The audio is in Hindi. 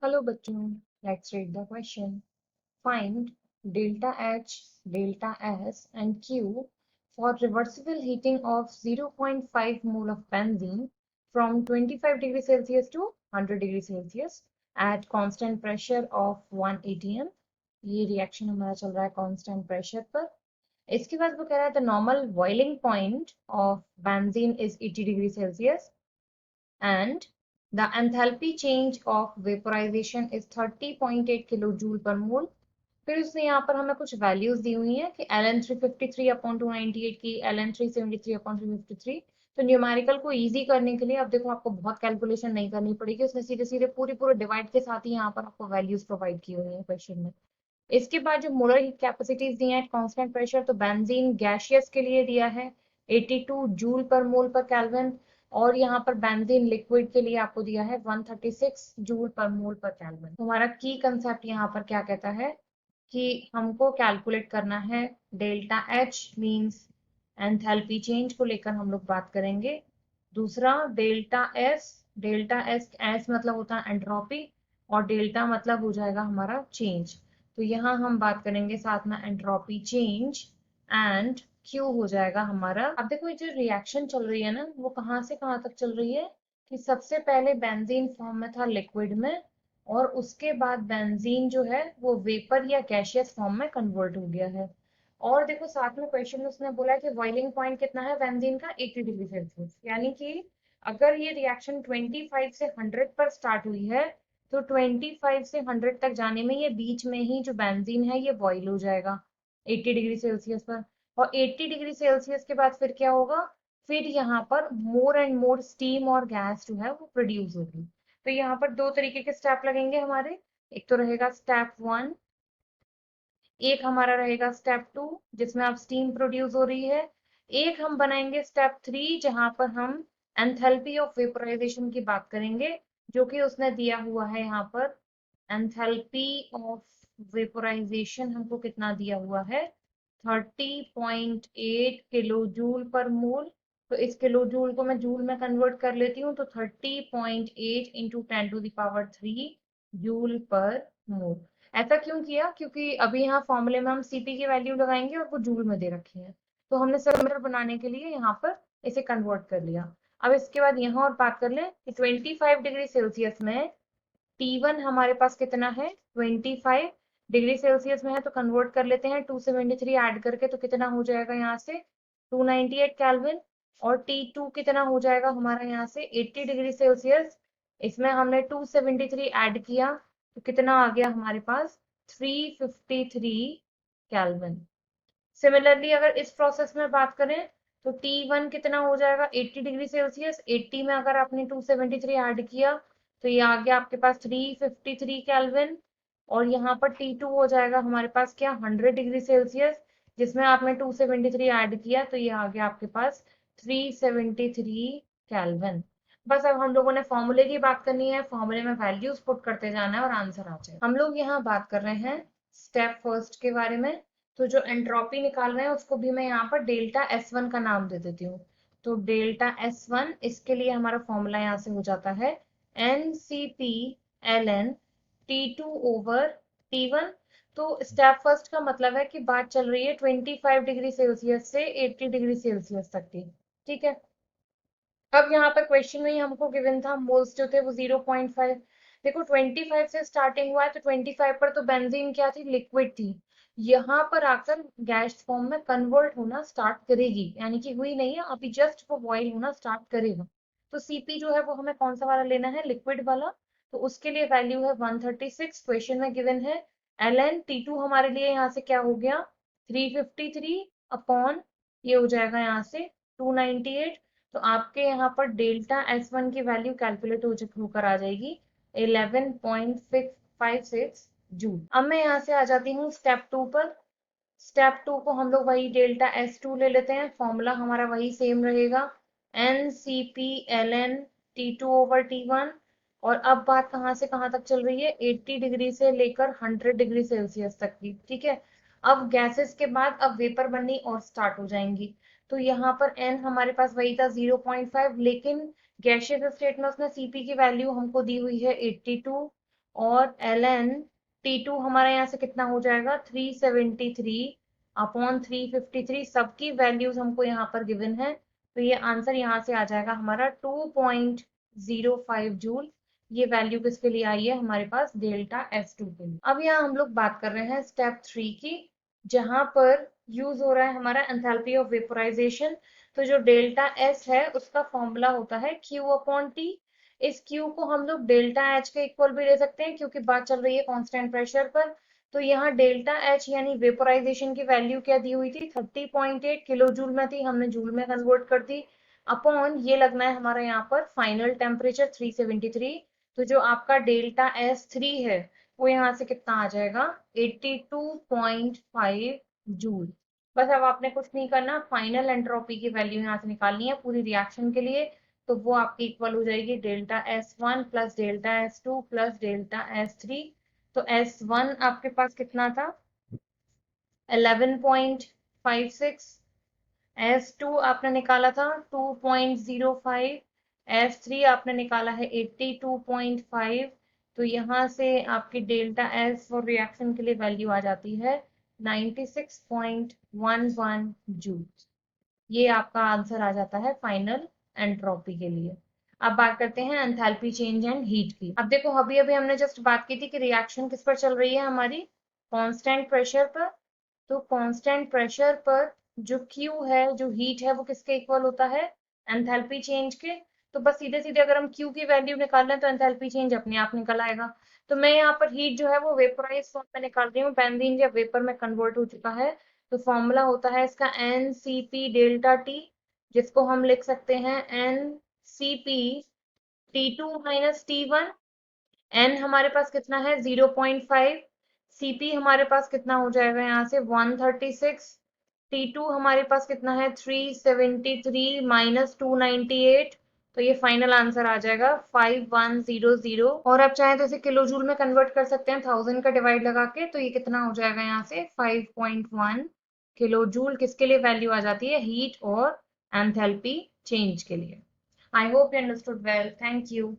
हेलो बच्चों, let's read the question. Find delta H, delta S and Q for reversible heating of 0.5 mole of benzene from 25 degrees Celsius to 100 degrees Celsius at constant pressure of 1 atm. ये रिएक्शन हमारा चल रहा है कांस्टेंट प्रेशर पर. इसके बाद वो कह रहा है the normal boiling point of benzene is 80 degree Celsius and the enthalpy change of vaporization is 30.8 kilojoule per mole. फिर उसने यहाँ पर हमें कुछ वैल्यूज दी हुई हैं कि ln 353 अपॉन 298 की ln 373 अपॉन 353. तो न्यूमेरिकल को इजी करने के लिए अब देखो आपको बहुत कैलकुलेशन नहीं करनी पड़ेगी, उसने सीधे सीधे पूरी पूरे डिवाइड के साथ ही यहाँ पर आपको वैल्यूज प्रोवाइड की हुई है क्वेश्चन में. इसके बाद जो मोलर हीट कैपेसिटीज दी हैं कांस्टेंट प्रेशर, तो बेंजीन गैसियस के लिए दिया है 82 जूल पर मोल पर केल्विन और यहाँ पर बेंजीन लिक्विड के लिए आपको दिया है 136 जूल पर मोल पर केल्विन. हमारा की कंसेप्ट यहाँ पर क्या कहता है कि हमको कैलकुलेट करना है delta H means enthalpy change को लेकर हम लोग बात करेंगे. दूसरा डेल्टा एस एस मतलब होता है एंट्रोपी और डेल्टा मतलब हो जाएगा हमारा चेंज. तो यहाँ हम बात करेंगे साथ में एंट्रोपी चेंज एंड क्यू हो जाएगा हमारा. अब देखो ये जो रिएक्शन चल रही है ना वो कहाँ से कहाँ तक चल रही है कि सबसे पहले बेंजीन फॉर्म में था लिक्विड में और उसके बाद बेंजीन जो है वो वेपर या गैसियस फॉर्म में कन्वर्ट हो गया है. और देखो साथ में क्वेश्चन में उसने बोला कि बॉइलिंग पॉइंट कितना है बेंजीन का 80 डिग्री सेल्सियस, यानी कि अगर ये रिएक्शन 25 से 100 पर स्टार्ट हुई है तो 25 से 100 तक जाने में ये बीच में ही जो बेंजीन है ये बॉईल हो जाएगा 80 डिग्री सेल्सियस पर. और 80 डिग्री सेल्सियस के बाद फिर क्या होगा, फिर यहाँ पर मोर एंड मोर स्टीम और गैस जो है वो प्रोड्यूस होगी. तो यहाँ पर दो तरीके के स्टेप लगेंगे हमारे. एक तो रहेगा स्टेप 1, एक हमारा रहेगा स्टेप 2 जिसमें अब स्टीम प्रोड्यूस हो रही है. एक हम बनाएंगे स्टेप 3 जहां पर हम एंथैल्पी ऑफ वेपोराइजेशन की बात करेंगे जो कि उसने दिया हुआ है यहाँ पर. एंथैल्पी ऑफ वेपोराइजेशन हमको कितना दिया हुआ है 30.8 किलो जूल पर मोल. तो इस किलो जूल को मैं जूल में कन्वर्ट कर लेती हूँ, तो 30.8 into 10 to the power 3 joule per मोल. ऐसा क्यों किया, क्योंकि अभी यहाँ फॉर्मूले में हम सीपी की वैल्यू लगाएंगे और वो जूल में दे रखी है, तो हमने सिलेंडर बनाने के लिए यहाँ पर इसे कन्वर्ट कर लिया. अब इसके बाद यहाँ और बात कर लें कि 25 डिग्री सेल्सियस में T1 हमारे पास कितना है 25 डिग्री सेल्सियस में है, तो कन्वर्ट कर लेते हैं 273 ऐड करके, तो कितना हो जाएगा यहाँ से 298 केल्विन. और T2 कितना हो जाएगा हमारा यहाँ से 80 डिग्री सेल्सियस, इसमें हमने 273 ऐड किया तो कितना आ गया हमारे पास 353 केल्विन. सिमिलरली अगर इस प्रोसेस में बात करें तो T1 कितना हो जाएगा 80 डिग्री सेल्सियस, 80 में अगर आपने 273 ऐड किया तो ये आ गया आपके पास 353 केल्विन. और यहाँ पर T2 हो जाएगा हमारे पास क्या 100 डिग्री सेल्सियस, जिसमें आपने 273 ऐड किया तो ये आ गया आपके पास 373 केल्विन. बस अब हम लोगों ने फॉर्मूले की बात करनी है, फॉर्मूले में वैल्यूज पुट करते जाना है और आंसर आ जाए. हम लोग यहाँ बात कर रहे हैं स्टेप फर्स्ट के बारे में. तो जो एंट्रोपी निकाल रहे हैं उसको भी मैं यहाँ पर डेल्टा S1 का नाम दे देती हूँ. तो डेल्टा S1 इसके लिए हमारा फॉर्मूला यहाँ से हो जाता है NCP ln T2 over T1. तो स्टेप फर्स्ट का मतलब है कि बात चल रही है 25 डिग्री सेल्सियस से 80 डिग्री सेल्सियस तक की. ठीक है. अब यहाँ पर क्वेश्चन में ही हमको गिवन था मोल्स जो थे वो 0.5. देखो 25 से स्टार्टिंग हुआ है तो 25 पर तो बेंजीन क्या थी लिक्विड थी, यहाँ पर आकर गैस फॉर्म में कन्वर्ट होना स्टार्ट करेगी, यानी कि हुई नहीं है अभी, जस्ट वो बॉईल होना स्टार्ट करेगा. तो सीपी जो है वो हमें कौन सा वाला लेना है लिक्विड वाला. तो उसके लिए वैल्यू है 136 क्वेश्चन में गिवन है. ln T2 हमारे लिए यहाँ से क्या हो गया 353 अपॉन ये हो जाएगा यहाँ से 298. तो आपके यहाँ पर डेल्टा S1 की वैल्यू कैलकुलेट होकर आ जाएगी 11.656 जूल. अब मैं यहाँ से आ जाती हूँ स्टेप 2 पर. स्टेप 2 को हम लोग वही डेल्टा S2 ले लेते हैं, फॉर्मूला हमारा वही सेम रहेगा NCP ln T2 over T1. और अब बात कहाँ से कहाँ तक चल रही है 80 डिग्री से लेकर 100 डिग्री सेल्सियस तक की. ठीक है. अब गैसेस के बाद अब वेपर बननी और स्टार्ट हो जाएंगी. तो यहाँ पर n हमारे पास वही था 0.5, लेकिन गैसियस स्टेट में उसने Cp की वैल्यू हमको दी हुई है 82 और ln T2 हमारा यहाँ से कितना हो जाएगा 373 अपॉन 353, सबकी वैल्यूज हमको यहाँ पर गिवन है, तो ये आंसर यहाँ से आ जाएगा हमारा 2.05 जूल। ये वैल्यू किसके लिए आई है हमारे पास डेल्टा S2 के लिए। अब यहाँ हम लोग बात कर रहे हैं स्टेप 3 की, जहां पर यूज हो रहा है हमारा एंथैल्पी ऑफ वेपोराइजेशन। तो जो डेल्टा S है उसका फॉर्मूला होता है Q अपॉन T। इस Q को हम लोग डेल्टा H के इक्वल भी ले सकते हैं क्योंकि बात चल रही है कांस्टेंट प्रेशर पर। तो यहाँ डेल्टा H यानी वेपोराइजेशन की वैल्यू क्या दी हुई थी 30.8 किलो जूल में थी, हमने जूल में कन्वर्ट कर दी। अपॉन ये लगना है हमारा यहाँ पर फाइनल टेम्परेचर 373। तो जो आपका डेल्टा S3 है वो यहाँ से कितना आ जाएगा 82.5 जूल। बस अब आपने कुछ नहीं करना, फाइनल एंट्रोपी की वैल्यू यहाँ से निकालनी है पूरी रिएक्शन के लिए। तो वो आपकी इक्वल हो जाएगी delta S1 plus delta S2 plus delta S3। तो S1 आपके पास कितना था 11.56, S2 आपने निकाला था 2.05, S3 आपने निकाला है 82.5। तो यहाँ से आपकी डेल्टा S और रिएक्शन के लिए वैल्यू आ जाती है 96.11 जूल। ये आपका आंसर आ जाता है फाइनल एंट्रोपी के लिए। अब बात करते हैं एंथैल्पी चेंज एंड हीट की। अब देखो अभी अभी हमने जस्ट बात की थी कि रिएक्शन किस पर चल रही है हमारी कांस्टेंट प्रेशर पर। तो कांस्टेंट प्रेशर पर जो Q है जो हीट है वो किसके इक्वल होता है एंथैल्पी चेंज के। तो बस सीधे सीधे अगर हम Q की वैल्यू निकाल लें तो एंथैल्पी चेंज अपने आप निकल आएगा। तो मैं यहाँ पर हीट जो है वो वेपोराइज फॉर्म में निकाल रही हूँ, बेंजीन या वेपर में कन्वर्ट हो चुका है। तो फॉर्मूला होता है इसका NCP डेल्टा T, जिसको हम लिख सकते हैं NCP T2 minus T1। N हमारे पास कितना है 0.5, Cp हमारे पास कितना हो जाएगा यहाँ से 136, T2 हमारे पास कितना है 373 माइनस 298। तो ये फाइनल आंसर आ जाएगा 5100। और आप चाहें तो इसे किलो जूल में कन्वर्ट कर सकते हैं 1000 का डिवाइड लगा के। तो ये कितना हो जाएगा यहाँ से 5.1 किलो जूल। किसके लिए वैल्यू आ जाती है हीट और एंथैल्पी चेंज के लिए। I hope you understood well, thank you.